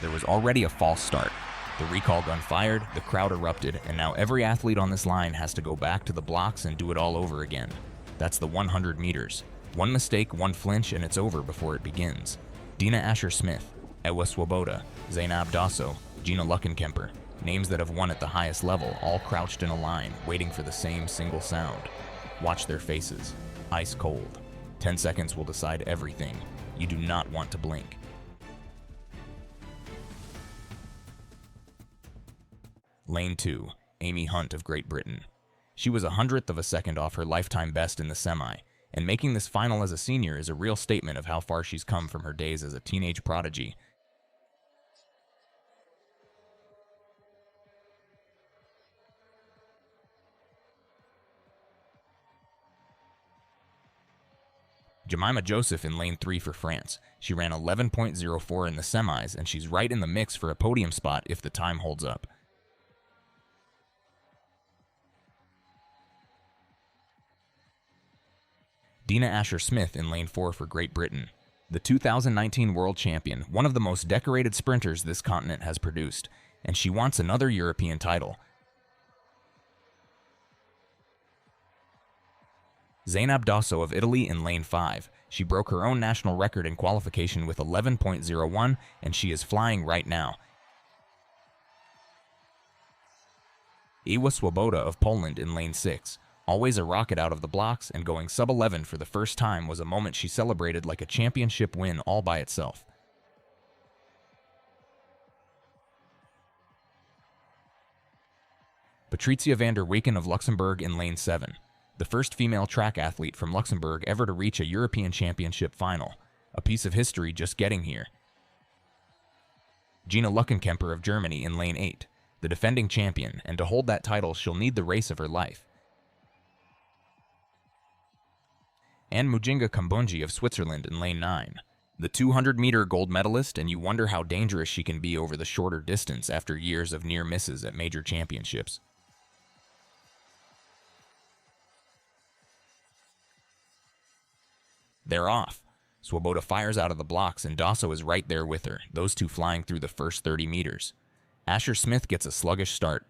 There was already a false start. The recall gun fired, the crowd erupted, and now every athlete on this line has to go back to the blocks and do it all over again. That's the 100 meters. One mistake, one flinch, and it's over before it begins. Dina Asher-Smith, Ewa Swoboda, Zaynab Dosso, Gina Lückenkemper, names that have won at the highest level, all crouched in a line, waiting for the same single sound. Watch their faces. Ice cold. 10 seconds will decide everything. You do not want to blink. Lane 2, Amy Hunt of Great Britain. She was 100th of a second off her lifetime best in the semi, and making this final as a senior is a real statement of how far she's come from her days as a teenage prodigy. Jemima Joseph in lane 3 for France. She ran 11.04 in the semis, and she's right in the mix for a podium spot if the time holds up. Dina Asher-Smith in lane 4 for Great Britain. The 2019 world champion, one of the most decorated sprinters this continent has produced, and she wants another European title. Zaynab Dosso of Italy in lane 5. She broke her own national record in qualification with 11.01, and she is flying right now. Ewa Swoboda of Poland in lane 6. Always a rocket out of the blocks, and going sub-11 for the first time was a moment she celebrated like a championship win all by itself. Patricia van der Weken of Luxembourg in lane 7. The first female track athlete from Luxembourg ever to reach a European Championship final. A piece of history just getting here. Gina Lückenkemper of Germany in lane 8. The defending champion, and to hold that title she'll need the race of her life. And Mujinga Kambundji of Switzerland in lane 9. The 200-meter gold medalist, and you wonder how dangerous she can be over the shorter distance after years of near misses at major championships. They're off. Swoboda fires out of the blocks, and Dosso is right there with her, those two flying through the first 30 meters. Asher-Smith gets a sluggish start.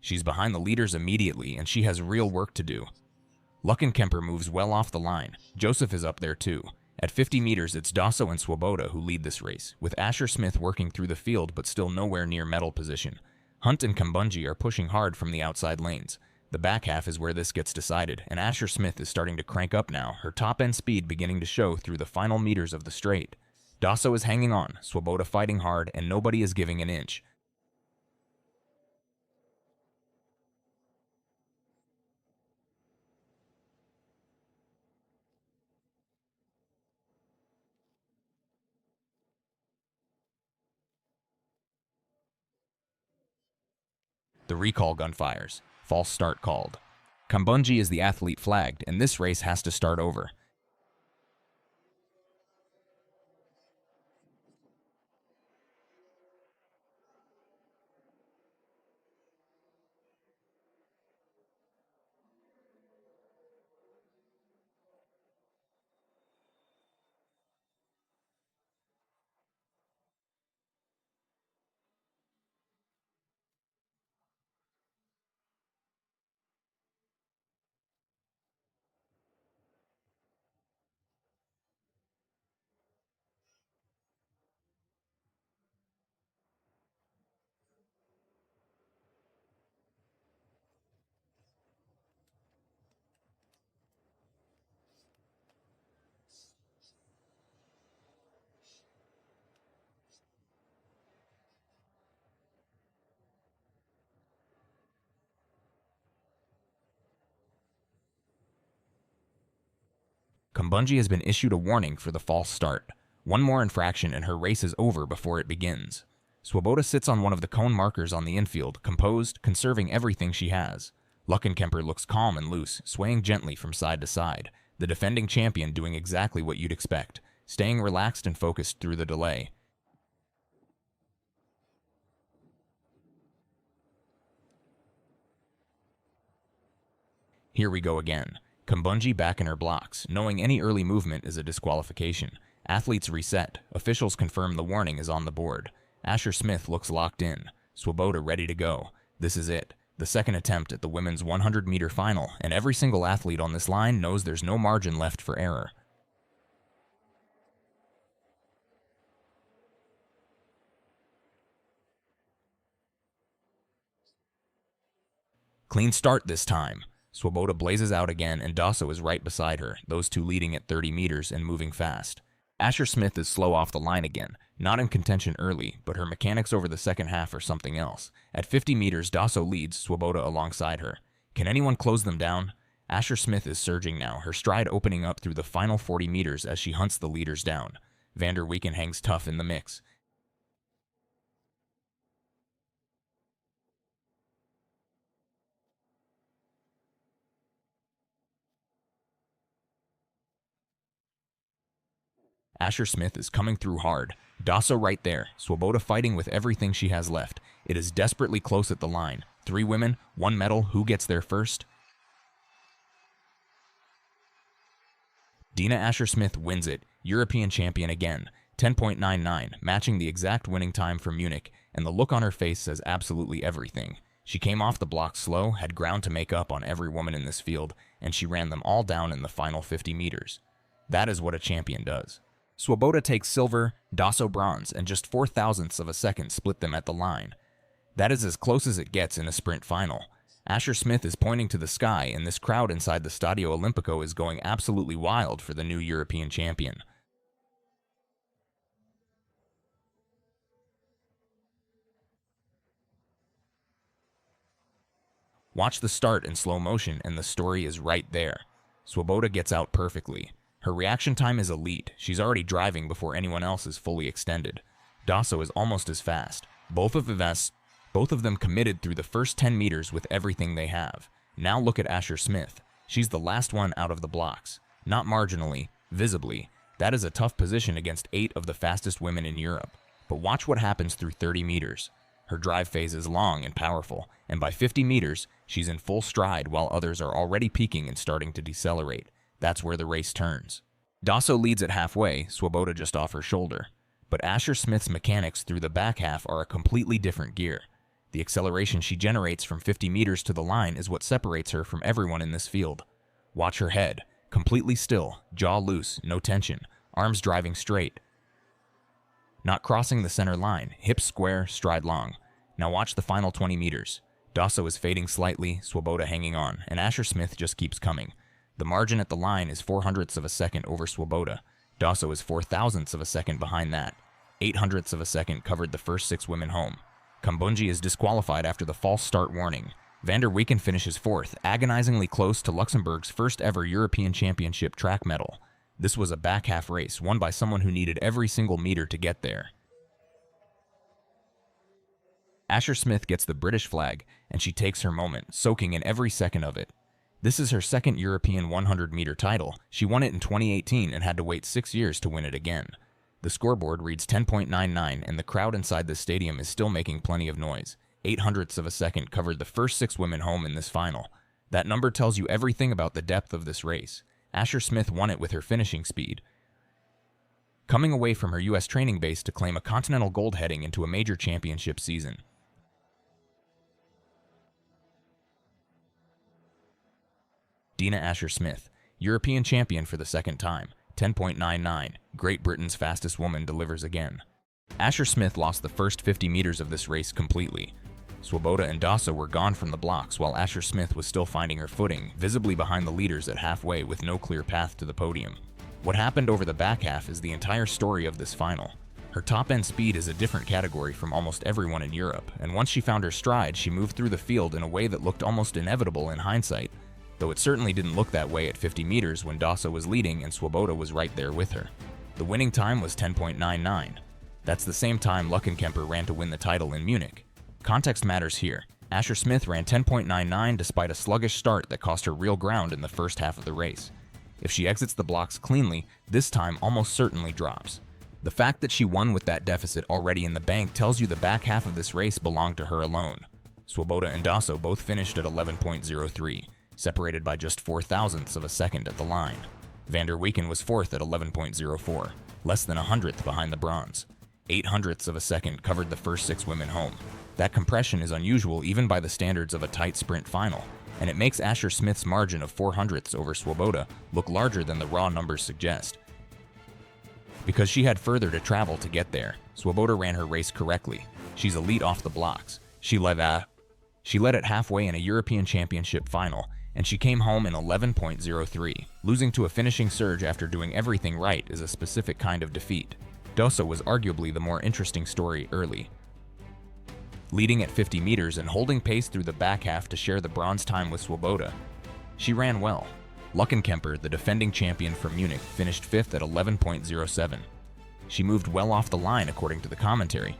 She's behind the leaders immediately, and she has real work to do. Lückenkemper moves well off the line. Joseph is up there too. At 50 meters, it's Dosso and Swoboda who lead this race, with Asher-Smith working through the field but still nowhere near medal position. Hunt and Kambundji are pushing hard from the outside lanes. The back half is where this gets decided, and Asher-Smith is starting to crank up now, her top-end speed beginning to show through the final meters of the straight. Dosso is hanging on, Swoboda fighting hard, and nobody is giving an inch. The recall gun fires. False start called. Kambundji is the athlete flagged, and this race has to start over. Kambundji has been issued a warning for the false start. One more infraction and her race is over before it begins. Swoboda sits on one of the cone markers on the infield, composed, conserving everything she has. Lückenkemper looks calm and loose, swaying gently from side to side. The defending champion doing exactly what you'd expect, staying relaxed and focused through the delay. Here we go again. Kambundji back in her blocks, knowing any early movement is a disqualification. Athletes reset. Officials confirm the warning is on the board. Asher-Smith looks locked in. Swoboda ready to go. This is it. The second attempt at the women's 100-meter final, and every single athlete on this line knows there's no margin left for error. Clean start this time. Swoboda blazes out again, and Dosso is right beside her, those two leading at 30 meters and moving fast. Asher-Smith is slow off the line again, not in contention early, but her mechanics over the second half are something else. At 50 meters, Dosso leads, Swoboda alongside her. Can anyone close them down? Asher-Smith is surging now, her stride opening up through the final 40 meters as she hunts the leaders down. Van der Weyken hangs tough in the mix. Asher-Smith is coming through hard. Dosso right there. Swoboda fighting with everything she has left. It is desperately close at the line. 3 women, 1 medal. Who gets there first? Dina Asher-Smith wins it. European champion again. 10.99, matching the exact winning time for Munich, and the look on her face says absolutely everything. She came off the block slow, had ground to make up on every woman in this field, and she ran them all down in the final 50 meters. That is what a champion does. Swoboda takes silver, Dosso bronze, and just 0.04 of a second split them at the line. That is as close as it gets in a sprint final. Asher-Smith is pointing to the sky, and this crowd inside the Stadio Olimpico is going absolutely wild for the new European champion. Watch the start in slow motion, and the story is right there. Swoboda gets out perfectly. Her reaction time is elite. She's already driving before anyone else is fully extended. Dosso is almost as fast. Both of them committed through the first 10 meters with everything they have. Now look at Asher-Smith. She's the last one out of the blocks. Not marginally, visibly. That is a tough position against 8 of the fastest women in Europe. But watch what happens through 30 meters. Her drive phase is long and powerful, and by 50 meters, she's in full stride while others are already peaking and starting to decelerate. That's where the race turns. Dosso leads at halfway, Swoboda just off her shoulder. But Asher-Smith's mechanics through the back half are a completely different gear. The acceleration she generates from 50 meters to the line is what separates her from everyone in this field. Watch her head, completely still, jaw loose, no tension, arms driving straight. Not crossing the center line, hips square, stride long. Now watch the final 20 meters. Dosso is fading slightly, Swoboda hanging on, and Asher-Smith just keeps coming. The margin at the line is 0.04 of a second over Swoboda. Dosso is 0.04 of a second behind that. 0.08 of a second covered the first 6 women home. Kambundji is disqualified after the false start warning. Van der Weyken finishes 4th, agonizingly close to Luxembourg's first ever European Championship track medal. This was a back half race, won by someone who needed every single meter to get there. Asher-Smith gets the British flag, and she takes her moment, soaking in every second of it. This is her second European 100-meter title. She won it in 2018 and had to wait 6 years to win it again. The scoreboard reads 10.99, and the crowd inside the stadium is still making plenty of noise. 0.08 of a second covered the first 6 women home in this final. That number tells you everything about the depth of this race. Asher-Smith won it with her finishing speed, coming away from her U.S. training base to claim a continental gold heading into a major championship season. Dina Asher-Smith, European champion for the second time, 10.99. Great Britain's fastest woman delivers again. Asher-Smith lost the first 50 meters of this race completely. Swoboda and Dosso were gone from the blocks while Asher-Smith was still finding her footing, visibly behind the leaders at halfway with no clear path to the podium. What happened over the back half is the entire story of this final. Her top-end speed is a different category from almost everyone in Europe, and once she found her stride, she moved through the field in a way that looked almost inevitable in hindsight, though it certainly didn't look that way at 50 meters when Dosso was leading and Swoboda was right there with her. The winning time was 10.99. That's the same time Lückenkemper ran to win the title in Munich. Context matters here. Asher-Smith ran 10.99 despite a sluggish start that cost her real ground in the first half of the race. If she exits the blocks cleanly, this time almost certainly drops. The fact that she won with that deficit already in the bank tells you the back half of this race belonged to her alone. Swoboda and Dosso both finished at 11.03. Separated by just 0.04 of a second at the line. Van der Weyken was 4th at 11.04. less than a hundredth behind the bronze. 0.08 of a second covered the first 6 women home. That compression is unusual even by the standards of a tight sprint final, and it makes Asher-Smith's margin of 0.04 over Swoboda look larger than the raw numbers suggest. Because she had further to travel to get there, Swoboda ran her race correctly. She's elite off the blocks. She led it halfway in a European Championship final, and she came home in 11.03. Losing to a finishing surge after doing everything right is a specific kind of defeat. Dosso was arguably the more interesting story early, leading at 50 meters and holding pace through the back half to share the bronze time with Swoboda. She ran well. Lückenkemper, the defending champion from Munich, finished 5th at 11.07. She moved well off the line according to the commentary,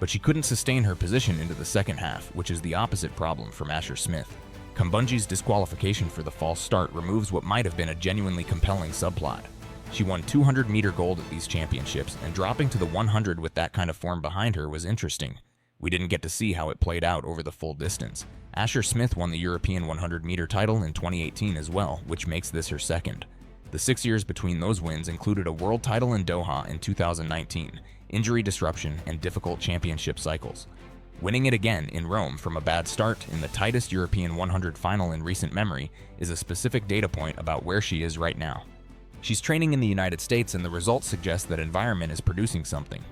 but she couldn't sustain her position into the second half, which is the opposite problem from Asher-Smith. Kambundji's disqualification for the false start removes what might have been a genuinely compelling subplot. She won 200-meter gold at these championships, and dropping to the 100 with that kind of form behind her was interesting. We didn't get to see how it played out over the full distance. Asher-Smith won the European 100-meter title in 2018 as well, which makes this her second. The 6 years between those wins included a world title in Doha in 2019, injury disruption, and difficult championship cycles. Winning it again in Rome from a bad start in the tightest European 100 final in recent memory is a specific data point about where she is right now. She's training in the United States, and the results suggest that environment is producing something.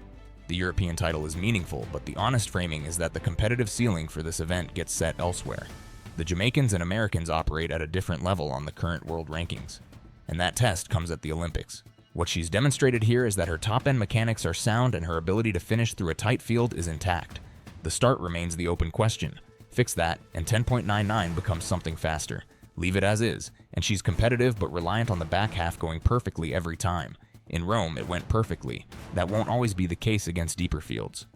The European title is meaningful, but the honest framing is that the competitive ceiling for this event gets set elsewhere. The Jamaicans and Americans operate at a different level on the current world rankings, and that test comes at the Olympics. What she's demonstrated here is that her top-end mechanics are sound and her ability to finish through a tight field is intact. The start remains the open question. Fix that, and 10.99 becomes something faster. Leave it as is, and she's competitive but reliant on the back half going perfectly every time. In Rome, it went perfectly. That won't always be the case against deeper fields.